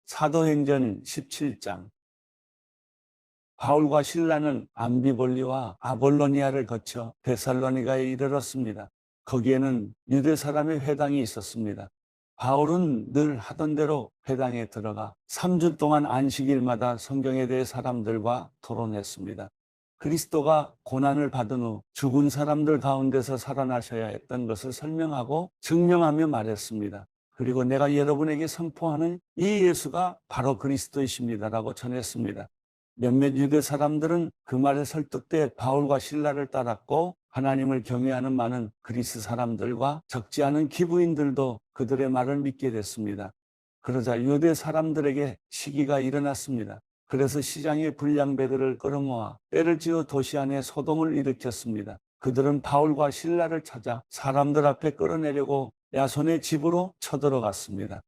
사도행전 17장. 바울과 실라는 암비볼리와 아볼로니아를 거쳐 데살로니가에 이르렀습니다. 거기에는 유대 사람의 회당이 있었습니다. 바울은 늘 하던 대로 회당에 들어가 3주 동안 안식일마다 성경에 대해 사람들과 토론했습니다. 그리스도가 고난을 받은 후 죽은 사람들 가운데서 살아나셔야 했던 것을 설명하고 증명하며 말했습니다. 그리고 내가 여러분에게 선포하는 이 예수가 바로 그리스도이십니다라고 전했습니다. 몇몇 유대 사람들은 그 말에 설득돼 바울과 실라를 따랐고, 하나님을 경외하는 많은 그리스 사람들과 적지 않은 기부인들도 그들의 말을 믿게 됐습니다. 그러자 유대 사람들에게 시기가 일어났습니다. 그래서 시장에 불량배들을 끌어모아 때를 지어 도시 안에 소동을 일으켰습니다. 그들은 바울과 실라를 찾아 사람들 앞에 끌어내려고 야손의 집으로 쳐들어갔습니다.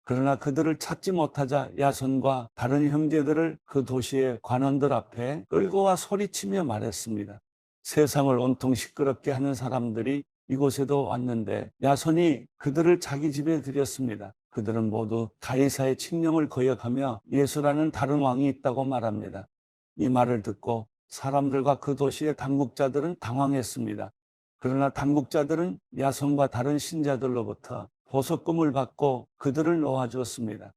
그러나 그들을 찾지 못하자 야손과 다른 형제들을 그 도시의 관원들 앞에 끌고 와 소리치며 말했습니다. 세상을 온통 시끄럽게 하는 사람들이 이곳에도 왔는데 야손이 그들을 자기 집에 들였습니다. 그들은 모두 가이사의 칙령을 거역하며 예수라는 다른 왕이 있다고 말합니다. 이 말을 듣고 사람들과 그 도시의 당국자들은 당황했습니다. 그러나 당국자들은 야손과 다른 신자들로부터 보석금을 받고 그들을 놓아주었습니다.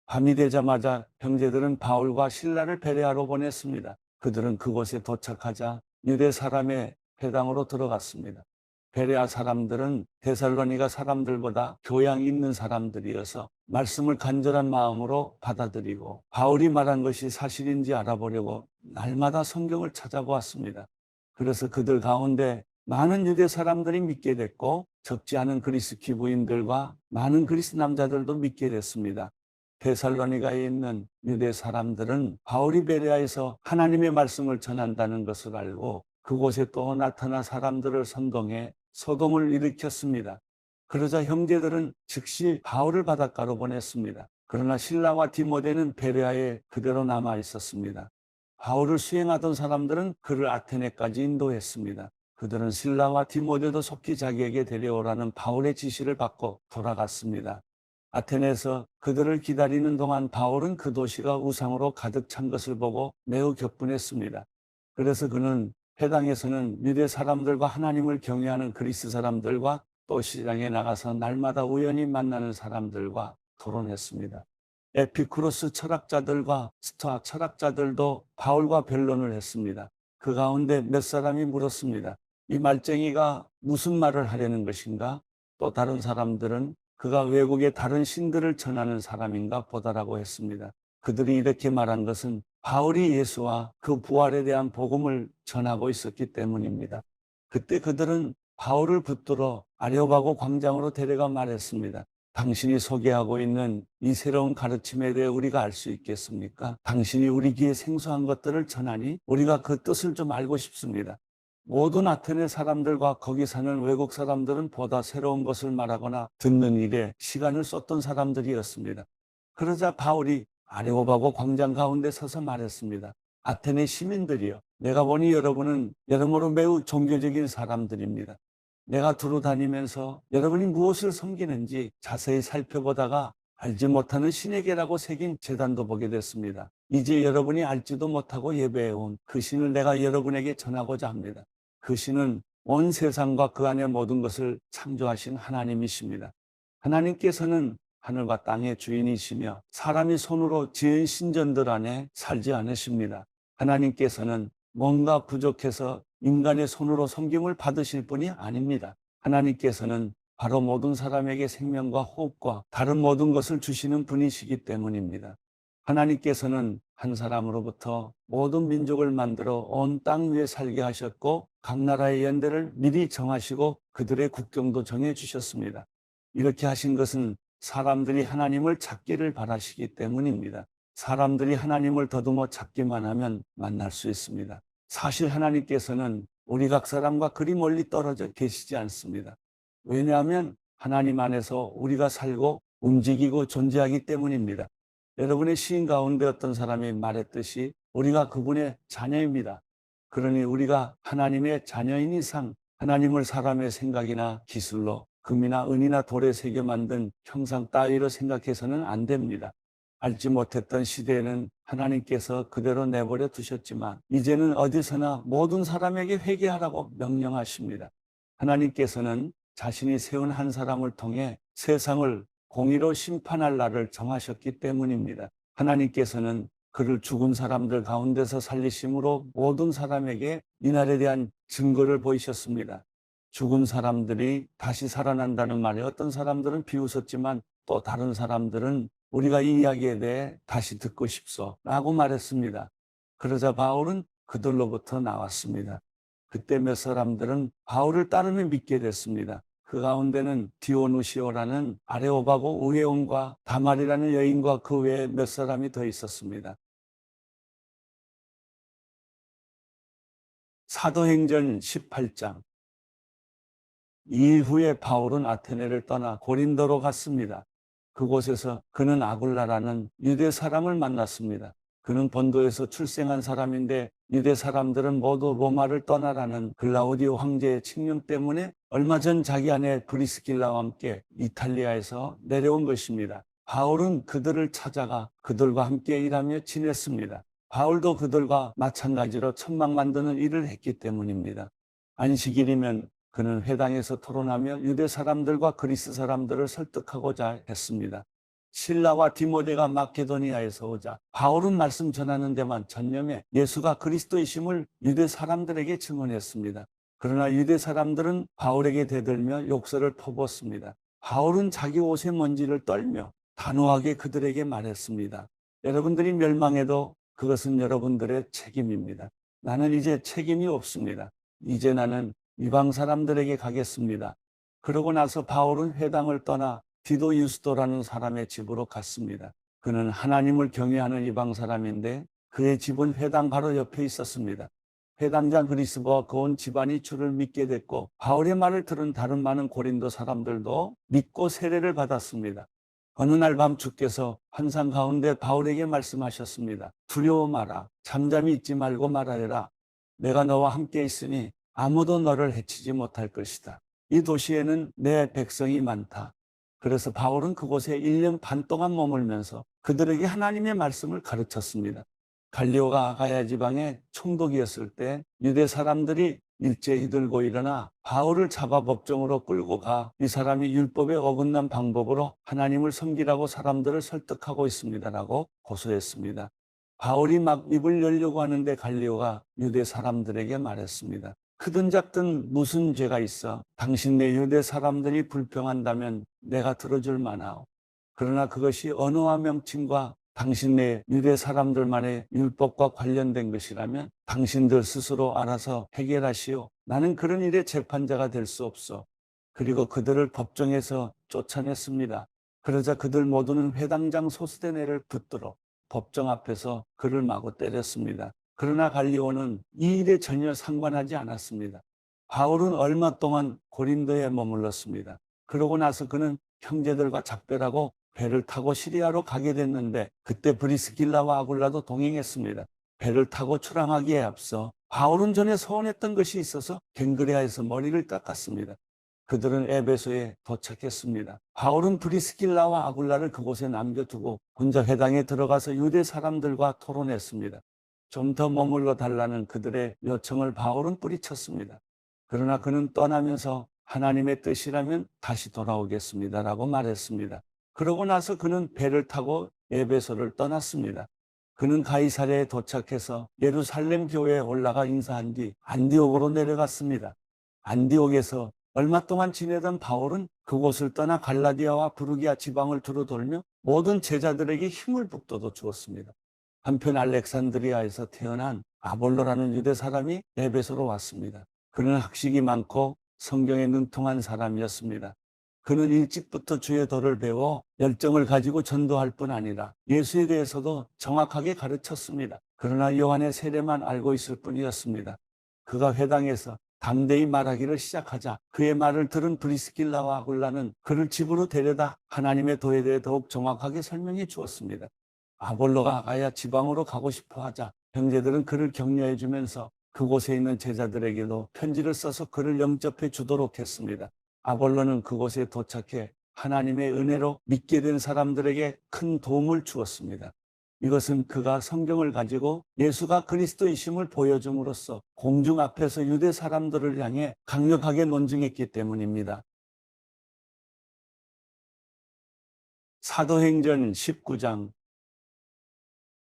밤이 되자마자 형제들은 바울과 실라를 베레아로 보냈습니다. 그들은 그곳에 도착하자 유대 사람의 회당으로 들어갔습니다. 베레아 사람들은 데살로니가 사람들보다 교양 있는 사람들이어서 말씀을 간절한 마음으로 받아들이고 바울이 말한 것이 사실인지 알아보려고 날마다 성경을 찾아보았습니다. 그래서 그들 가운데 많은 유대 사람들이 믿게 됐고 적지 않은 그리스 기부인들과 많은 그리스 남자들도 믿게 됐습니다. 데살로니가에 있는 유대 사람들은 바울이 베레아에서 하나님의 말씀을 전한다는 것을 알고 그곳에 또 나타나 사람들을 선동해 소동을 일으켰습니다. 그러자 형제들은 즉시 바울을 바닷가로 보냈습니다. 그러나 실라와 디모데는 베레아에 그대로 남아 있었습니다. 바울을 수행하던 사람들은 그를 아테네까지 인도했습니다. 그들은 실라와 디모데도 속히 자기에게 데려오라는 바울의 지시를 받고 돌아갔습니다. 아테네에서 그들을 기다리는 동안 바울은 그 도시가 우상으로 가득 찬 것을 보고 매우 격분했습니다. 그래서 그는 회당에서는 유대 사람들과 하나님을 경외하는 그리스 사람들과 또 시장에 나가서 날마다 우연히 만나는 사람들과 토론했습니다. 에피쿠로스 철학자들과 스토아 철학자들도 바울과 변론을 했습니다. 그 가운데 몇 사람이 물었습니다. 이 말쟁이가 무슨 말을 하려는 것인가? 또 다른 사람들은 그가 외국의 다른 신들을 전하는 사람인가 보다라고 했습니다. 그들이 이렇게 말한 것은 바울이 예수와 그 부활에 대한 복음을 전하고 있었기 때문입니다. 그때 그들은 바울을 붙들어 아레오바고 광장으로 데려가 말했습니다. 당신이 소개하고 있는 이 새로운 가르침에 대해 우리가 알 수 있겠습니까? 당신이 우리 귀에 생소한 것들을 전하니 우리가 그 뜻을 좀 알고 싶습니다. 모든 아테네 사람들과 거기 사는 외국 사람들은 보다 새로운 것을 말하거나 듣는 일에 시간을 쏟던 사람들이었습니다. 그러자 바울이 아레오바고 광장 가운데 서서 말했습니다. 아테네 시민들이여, 내가 보니 여러분은 여러모로 매우 종교적인 사람들입니다. 내가 두루 다니면서 여러분이 무엇을 섬기는지 자세히 살펴보다가 알지 못하는 신에게라고 새긴 제단도 보게 됐습니다. 이제 여러분이 알지도 못하고 예배해온 그 신을 내가 여러분에게 전하고자 합니다. 그 신은 온 세상과 그 안의 모든 것을 창조하신 하나님이십니다. 하나님께서는 하늘과 땅의 주인이시며 사람이 손으로 지은 신전들 안에 살지 않으십니다. 하나님께서는 뭔가 부족해서 인간의 손으로 섬김을 받으실 분이 아닙니다. 하나님께서는 바로 모든 사람에게 생명과 호흡과 다른 모든 것을 주시는 분이시기 때문입니다. 하나님께서는 한 사람으로부터 모든 민족을 만들어 온 땅 위에 살게 하셨고 각 나라의 연대를 미리 정하시고 그들의 국경도 정해주셨습니다. 이렇게 하신 것은 사람들이 하나님을 찾기를 바라시기 때문입니다. 사람들이 하나님을 더듬어 찾기만 하면 만날 수 있습니다. 사실 하나님께서는 우리 각 사람과 그리 멀리 떨어져 계시지 않습니다. 왜냐하면 하나님 안에서 우리가 살고 움직이고 존재하기 때문입니다. 여러분의 시인 가운데 어떤 사람이 말했듯이 우리가 그분의 자녀입니다. 그러니 우리가 하나님의 자녀인 이상 하나님을 사람의 생각이나 기술로 금이나 은이나 돌에 새겨 만든 형상 따위로 생각해서는 안 됩니다. 알지 못했던 시대에는 하나님께서 그대로 내버려 두셨지만 이제는 어디서나 모든 사람에게 회개하라고 명령하십니다. 하나님께서는 자신이 세운 한 사람을 통해 세상을 공의로 심판할 날을 정하셨기 때문입니다. 하나님께서는 그를 죽은 사람들 가운데서 살리심으로 모든 사람에게 이날에 대한 증거를 보이셨습니다. 죽은 사람들이 다시 살아난다는 말에 어떤 사람들은 비웃었지만 또 다른 사람들은 우리가 이 이야기에 대해 다시 듣고 싶소 라고 말했습니다. 그러자 바울은 그들로부터 나왔습니다. 그때 몇 사람들은 바울을 따르며 믿게 됐습니다. 그 가운데는 디오누시오라는 아레오바고 우에온과 다말이라는 여인과 그 외에 몇 사람이 더 있었습니다. 사도행전 18장. 이후에 바울은 아테네를 떠나 고린도로 갔습니다. 그곳에서 그는 아굴라라는 유대 사람을 만났습니다. 그는 본도에서 출생한 사람인데 유대 사람들은 모두 로마를 떠나라는 글라우디오 황제의 칙령 때문에 얼마 전 자기 아내 브리스길라와 함께 이탈리아에서 내려온 것입니다. 바울은 그들을 찾아가 그들과 함께 일하며 지냈습니다. 바울도 그들과 마찬가지로 천막 만드는 일을 했기 때문입니다. 안식일이면 그는 회당에서 토론하며 유대 사람들과 그리스 사람들을 설득하고자 했습니다. 실라와 디모데가 마케도니아에서 오자 바울은 말씀 전하는 데만 전념해 예수가 그리스도이심을 유대 사람들에게 증언했습니다. 그러나 유대 사람들은 바울에게 대들며 욕설을 퍼붓습니다. 바울은 자기 옷의 먼지를 떨며 단호하게 그들에게 말했습니다. 여러분들이 멸망해도 그것은 여러분들의 책임입니다. 나는 이제 책임이 없습니다. 이제 나는 이방 사람들에게 가겠습니다. 그러고 나서 바울은 회당을 떠나 디도 유스도라는 사람의 집으로 갔습니다. 그는 하나님을 경외하는 이방 사람인데 그의 집은 회당 바로 옆에 있었습니다. 회당장 그리스도와 그 온 집안이 주를 믿게 됐고 바울의 말을 들은 다른 많은 고린도 사람들도 믿고 세례를 받았습니다. 어느 날 밤 주께서 환상 가운데 바울에게 말씀하셨습니다. 두려워 마라. 잠잠히 있지 말고 말하여라. 내가 너와 함께 있으니 아무도 너를 해치지 못할 것이다. 이 도시에는 내 백성이 많다. 그래서 바울은 그곳에 1년 반 동안 머물면서 그들에게 하나님의 말씀을 가르쳤습니다. 갈리오가 아가야 지방에 총독이었을 때 유대 사람들이 일제히 들고 일어나 바울을 잡아 법정으로 끌고 가 이 사람이 율법에 어긋난 방법으로 하나님을 섬기라고 사람들을 설득하고 있습니다라고 고소했습니다. 바울이 막 입을 열려고 하는데 갈리오가 유대 사람들에게 말했습니다. 크든 작든 무슨 죄가 있어? 당신네 유대 사람들이 불평한다면 내가 들어줄 만하오. 그러나 그것이 언어와 명칭과 당신네 유대 사람들만의 율법과 관련된 것이라면 당신들 스스로 알아서 해결하시오. 나는 그런 일의 재판자가 될 수 없어. 그리고 그들을 법정에서 쫓아냈습니다. 그러자 그들 모두는 회당장 소스데네를 붙들어 법정 앞에서 그를 마구 때렸습니다. 그러나 갈리오는 이 일에 전혀 상관하지 않았습니다. 바울은 얼마 동안 고린도에 머물렀습니다. 그러고 나서 그는 형제들과 작별하고 배를 타고 시리아로 가게 됐는데 그때 브리스길라와 아굴라도 동행했습니다. 배를 타고 출항하기에 앞서 바울은 전에 서원했던 것이 있어서 갱그레아에서 머리를 깎았습니다. 그들은 에베소에 도착했습니다. 바울은 브리스길라와 아굴라를 그곳에 남겨두고 혼자 회당에 들어가서 유대 사람들과 토론했습니다. 좀 더 머물러 달라는 그들의 요청을 바울은 뿌리쳤습니다. 그러나 그는 떠나면서 하나님의 뜻이라면 다시 돌아오겠습니다라고 말했습니다. 그러고 나서 그는 배를 타고 에베소를 떠났습니다. 그는 가이사랴에 도착해서 예루살렘 교회에 올라가 인사한 뒤 안디옥으로 내려갔습니다. 안디옥에서 얼마 동안 지내던 바울은 그곳을 떠나 갈라디아와 부르기아 지방을 두루 돌며 모든 제자들에게 힘을 북돋워 주었습니다. 한편 알렉산드리아에서 태어난 아볼로라는 유대 사람이 에베소로 왔습니다. 그는 학식이 많고 성경에 능통한 사람이었습니다. 그는 일찍부터 주의 도를 배워 열정을 가지고 전도할 뿐 아니라 예수에 대해서도 정확하게 가르쳤습니다. 그러나 요한의 세례만 알고 있을 뿐이었습니다. 그가 회당에서 담대히 말하기를 시작하자 그의 말을 들은 브리스길라와 아굴라는 그를 집으로 데려다 하나님의 도에 대해 더욱 정확하게 설명해 주었습니다. 아볼로가 아가야 지방으로 가고 싶어 하자 형제들은 그를 격려해 주면서 그곳에 있는 제자들에게도 편지를 써서 그를 영접해 주도록 했습니다. 아볼로는 그곳에 도착해 하나님의 은혜로 믿게 된 사람들에게 큰 도움을 주었습니다. 이것은 그가 성경을 가지고 예수가 그리스도이심을 보여줌으로써 공중 앞에서 유대 사람들을 향해 강력하게 논증했기 때문입니다. 사도행전 19장.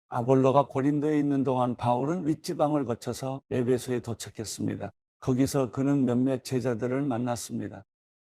아볼로가 고린도에 있는 동안 바울은 윗지방을 거쳐서 에베소에 도착했습니다. 거기서 그는 몇몇 제자들을 만났습니다.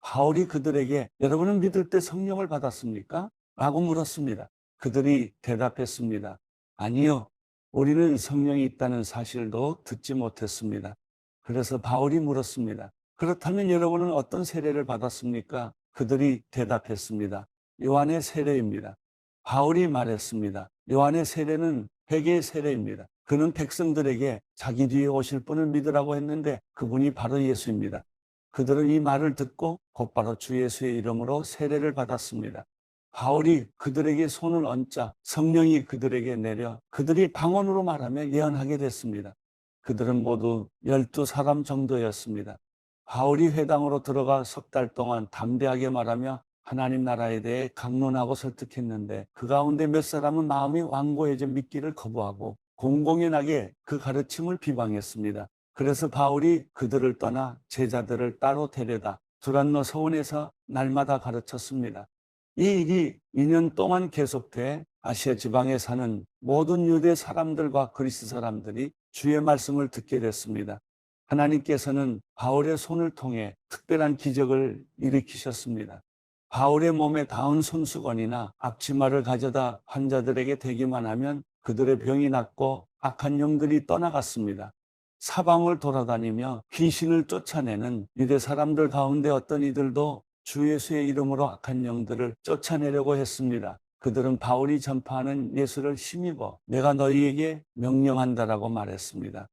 바울이 그들에게 여러분은 믿을 때 성령을 받았습니까? 라고 물었습니다. 그들이 대답했습니다. 아니요. 우리는 성령이 있다는 사실도 듣지 못했습니다. 그래서 바울이 물었습니다. 그렇다면 여러분은 어떤 세례를 받았습니까? 그들이 대답했습니다. 요한의 세례입니다. 바울이 말했습니다. 요한의 세례는 회개의 세례입니다. 그는 백성들에게 자기 뒤에 오실 분을 믿으라고 했는데 그분이 바로 예수입니다. 그들은 이 말을 듣고 곧바로 주 예수의 이름으로 세례를 받았습니다. 바울이 그들에게 손을 얹자 성령이 그들에게 내려 그들이 방언으로 말하며 예언하게 됐습니다. 그들은 모두 12사람 정도였습니다. 바울이 회당으로 들어가 석 달 동안 담대하게 말하며 하나님 나라에 대해 강론하고 설득했는데 그 가운데 몇 사람은 마음이 완고해져 믿기를 거부하고 공공연하게 그 가르침을 비방했습니다. 그래서 바울이 그들을 떠나 제자들을 따로 데려다 두란노 서원에서 날마다 가르쳤습니다. 이 일이 2년 동안 계속돼 아시아 지방에 사는 모든 유대 사람들과 그리스 사람들이 주의 말씀을 듣게 됐습니다. 하나님께서는 바울의 손을 통해 특별한 기적을 일으키셨습니다. 바울의 몸에 닿은 손수건이나 앞치마를 가져다 환자들에게 대기만 하면 그들의 병이 낫고 악한 영들이 떠나갔습니다. 사방을 돌아다니며 귀신을 쫓아내는 유대 사람들 가운데 어떤 이들도 주 예수의 이름으로 악한 영들을 쫓아내려고 했습니다. 그들은 바울이 전파하는 예수를 힘입어 내가 너희에게 명령한다라고 말했습니다.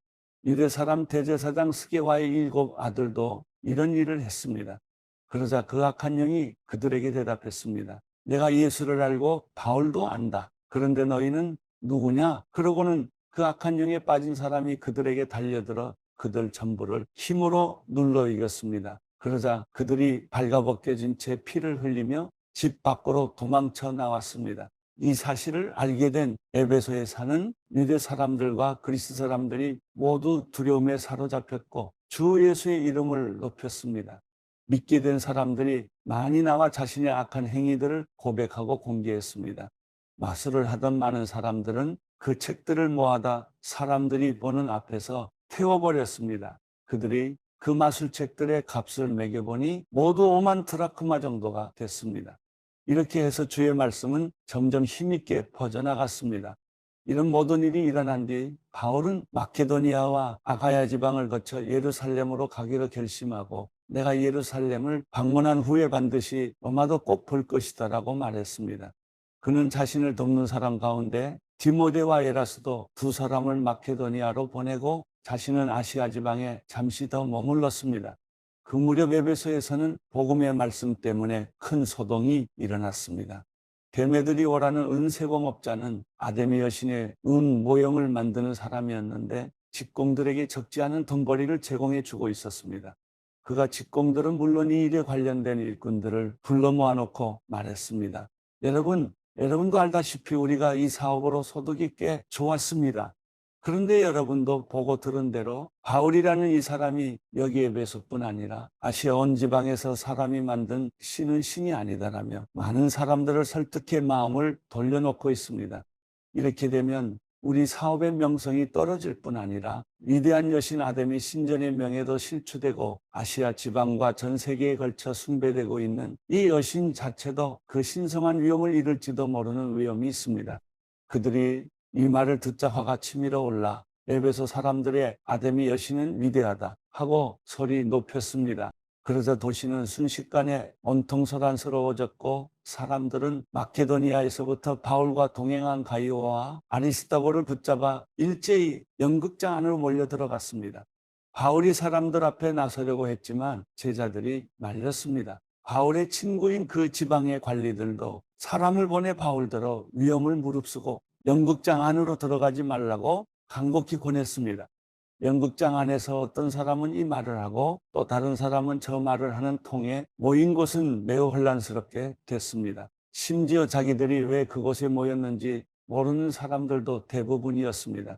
유대 사람 대제사장 스게와의 7 아들도 이런 일을 했습니다. 그러자 그 악한 영이 그들에게 대답했습니다. 내가 예수를 알고 바울도 안다. 그런데 너희는 누구냐? 그러고는 그 악한 영에 빠진 사람이 그들에게 달려들어 그들 전부를 힘으로 눌러 이겼습니다. 그러자 그들이 발가벗겨진 채 피를 흘리며 집 밖으로 도망쳐 나왔습니다. 이 사실을 알게 된 에베소에 사는 유대 사람들과 그리스 사람들이 모두 두려움에 사로잡혔고 주 예수의 이름을 높였습니다. 믿게 된 사람들이 많이 나와 자신의 악한 행위들을 고백하고 공개했습니다. 마술을 하던 많은 사람들은 그 책들을 모아다 사람들이 보는 앞에서 태워버렸습니다. 그들이 그 마술책들의 값을 매겨보니 모두 5만 드라크마 정도가 됐습니다. 이렇게 해서 주의 말씀은 점점 힘있게 퍼져나갔습니다. 이런 모든 일이 일어난 뒤 바울은 마케도니아와 아가야 지방을 거쳐 예루살렘으로 가기로 결심하고 내가 예루살렘을 방문한 후에 반드시 로마도 꼭 볼 것이다 라고 말했습니다. 그는 자신을 돕는 사람 가운데 디모데와 에라스도 2사람을 마케도니아로 보내고 자신은 아시아 지방에 잠시 더 머물렀습니다. 그 무렵 에베소에서는 복음의 말씀 때문에 큰 소동이 일어났습니다. 데메드리 오라는 은세공업자는 아데미 여신의 은 모형을 만드는 사람이었는데 직공들에게 적지 않은 돈벌이를 제공해 주고 있었습니다. 그가 직공들은 물론 이 일에 관련된 일꾼들을 불러 모아놓고 말했습니다. 여러분도 알다시피 우리가 이 사업으로 소득이 꽤 좋았습니다. 그런데 여러분도 보고 들은 대로 바울이라는 이 사람이 여기 에베소뿐 아니라 아시아 온 지방에서 사람이 만든 신은 신이 아니다라며 많은 사람들을 설득해 마음을 돌려놓고 있습니다. 이렇게 되면 우리 사업의 명성이 떨어질 뿐 아니라 위대한 여신 아데미 신전의 명예도 실추되고 아시아 지방과 전 세계에 걸쳐 숭배되고 있는 이 여신 자체도 그 신성한 위엄을 잃을지도 모르는 위험이 있습니다. 그들이 이 말을 듣자 화가 치밀어 올라 에베소 사람들의 아데미 여신은 위대하다 하고 소리 높였습니다. 그러자 도시는 순식간에 온통 소란스러워졌고 사람들은 마케도니아에서부터 바울과 동행한 가이오와 아리스다고를 붙잡아 일제히 연극장 안으로 몰려 들어갔습니다. 바울이 사람들 앞에 나서려고 했지만 제자들이 말렸습니다. 바울의 친구인 그 지방의 관리들도 사람을 보내 바울더러 위험을 무릅쓰고 연극장 안으로 들어가지 말라고 간곡히 권했습니다. 연극장 안에서 어떤 사람은 이 말을 하고 또 다른 사람은 저 말을 하는 통에 모인 곳은 매우 혼란스럽게 됐습니다. 심지어 자기들이 왜 그곳에 모였는지 모르는 사람들도 대부분이었습니다.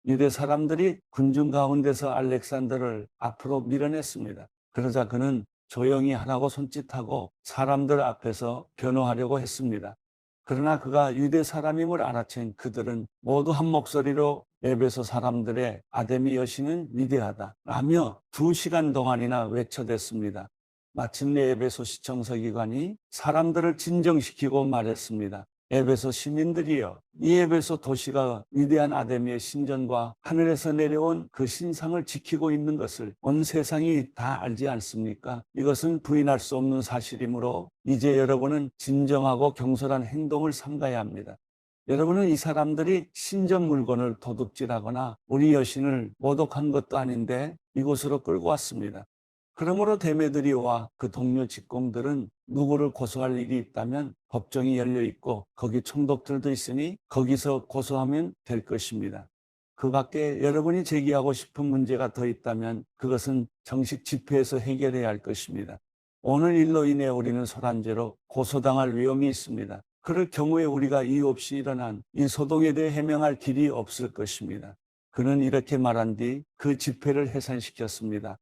유대 사람들이 군중 가운데서 알렉산더를 앞으로 밀어냈습니다. 그러자 그는 조용히 하라고 손짓하고 사람들 앞에서 변호하려고 했습니다. 그러나 그가 유대 사람임을 알아챈 그들은 모두 한 목소리로 에베소 사람들의 아데미 여신은 위대하다 라며 2시간 동안이나 외쳐댔습니다. 마침내 에베소 시청서기관이 사람들을 진정시키고 말했습니다. 에베소 시민들이여, 이 에베소 도시가 위대한 아데미의 신전과 하늘에서 내려온 그 신상을 지키고 있는 것을 온 세상이 다 알지 않습니까? 이것은 부인할 수 없는 사실이므로 이제 여러분은 진정하고 경솔한 행동을 삼가야 합니다. 여러분은 이 사람들이 신전 물건을 도둑질하거나 우리 여신을 모독한 것도 아닌데 이곳으로 끌고 왔습니다. 그러므로 데메드리오와 그 동료 직공들은 누구를 고소할 일이 있다면 법정이 열려 있고 거기 총독들도 있으니 거기서 고소하면 될 것입니다. 그 밖에 여러분이 제기하고 싶은 문제가 더 있다면 그것은 정식 집회에서 해결해야 할 것입니다. 오늘 일로 인해 우리는 소란죄로 고소당할 위험이 있습니다. 그럴 경우에 우리가 이유 없이 일어난 이 소동에 대해 해명할 길이 없을 것입니다. 그는 이렇게 말한 뒤 그 집회를 해산시켰습니다.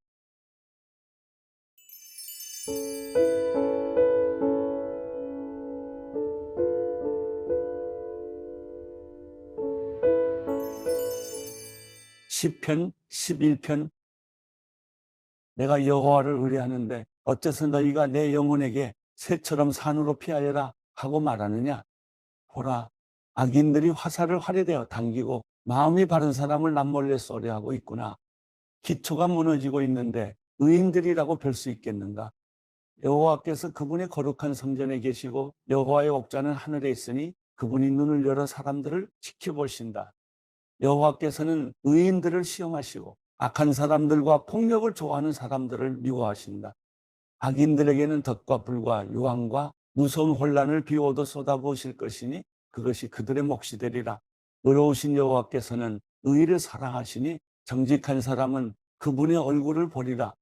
시편 11편. 내가 여호와를 의뢰하는데 어째서 너희가 내 영혼에게 새처럼 산으로 피하여라 하고 말하느냐. 보라, 악인들이 화살을 활에대어 당기고 마음이 바른 사람을 남몰래 쏘려하고 있구나. 기초가 무너지고 있는데 의인들이라고 별 수 있겠는가. 여호와께서 그분의 거룩한 성전에 계시고 여호와의 옥좌는 하늘에 있으니 그분이 눈을 열어 사람들을 지켜보신다. 여호와께서는 의인들을 시험하시고 악한 사람들과 폭력을 좋아하는 사람들을 미워하신다. 악인들에게는 덫과 불과 유황과 무서운 혼란을 비오도 쏟아부으실 것이니 그것이 그들의 몫이 되리라. 의로우신 여호와께서는 의를 사랑하시니 정직한 사람은 그분의 얼굴을 보리라.